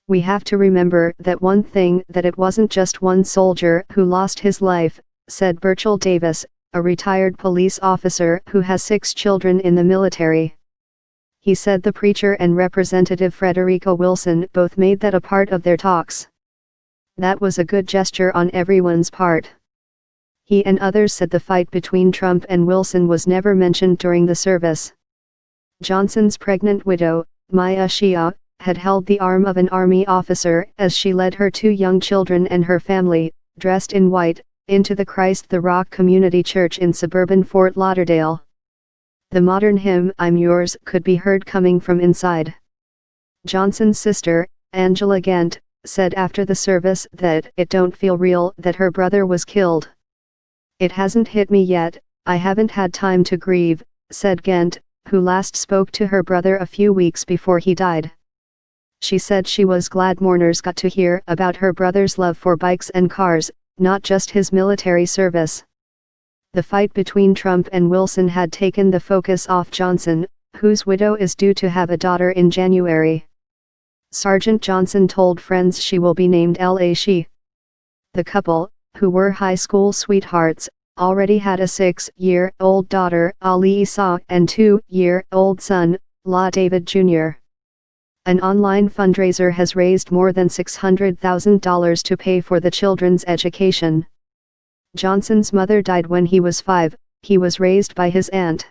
We have to remember that one thing, that it wasn't just one soldier who lost his life, said Berchel Davis, a retired police officer who has 6 children in the military. He said the preacher and Representative Frederica Wilson both made that a part of their talks. That was a good gesture on everyone's part. He and others said the fight between Trump and Wilson was never mentioned during the service. Johnson's pregnant widow, Maya Shia, had held the arm of an army officer as she led her 2 young children and her family, dressed in white, into the Christ the Rock Community Church in suburban Fort Lauderdale. The modern hymn, "I'm Yours," could be heard coming from inside. Johnson's sister, Angela Gent, said after the service that it don't feel real that her brother was killed. "It hasn't hit me yet, I haven't had time to grieve," said Gent, who last spoke to her brother a few weeks before he died. She said she was glad mourners got to hear about her brother's love for bikes and cars, not just his military service. The fight between Trump and Wilson had taken the focus off Johnson, whose widow is due to have a daughter in January. Sergeant Johnson told friends she will be named L.A. She. The couple, who were high school sweethearts, already had a 6-year-old daughter, Ali Issa, and 2-year-old son, La David Jr. An online fundraiser has raised more than $600,000 to pay for the children's education. Johnson's mother died when he was 5, he was raised by his aunt.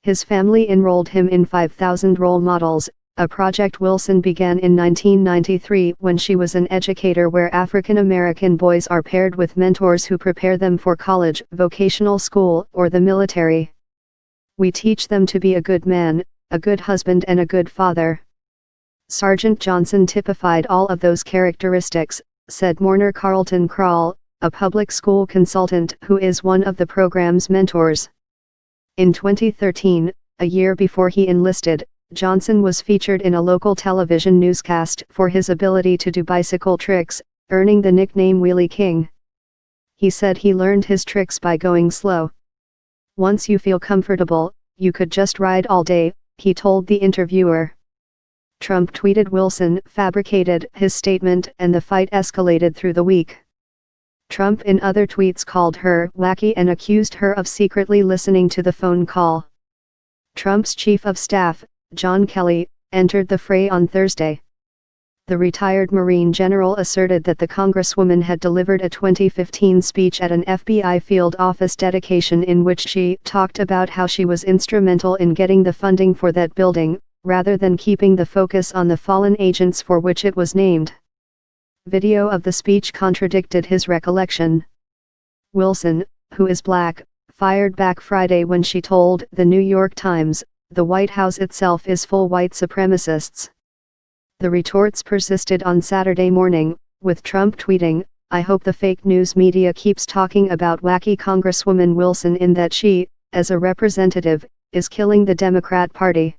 His family enrolled him in 5,000 Role Models, a project Wilson began in 1993 when she was an educator where African American boys are paired with mentors who prepare them for college, vocational school, or the military. "We teach them to be a good man, a good husband and a good father." Sergeant Johnson typified all of those characteristics, said mourner Carlton Krall, a public school consultant who is one of the program's mentors. In 2013, a year before he enlisted, Johnson was featured in a local television newscast for his ability to do bicycle tricks, earning the nickname Wheelie King. He said he learned his tricks by going slow. "Once you feel comfortable, you could just ride all day," he told the interviewer. Trump tweeted Wilson fabricated his statement and the fight escalated through the week. Trump in other tweets called her wacky and accused her of secretly listening to the phone call. Trump's chief of staff, John Kelly, entered the fray on Thursday. The retired Marine general asserted that the Congresswoman had delivered a 2015 speech at an FBI field office dedication in which she talked about how she was instrumental in getting the funding for that building, rather than keeping the focus on the fallen agents for which it was named. Video of the speech contradicted his recollection. Wilson, who is black, fired back Friday when she told The New York Times, "The White House itself is full white supremacists." The retorts persisted on Saturday morning, with Trump tweeting, "I hope the fake news media keeps talking about wacky Congresswoman Wilson in that she, as a representative, is killing the Democrat Party."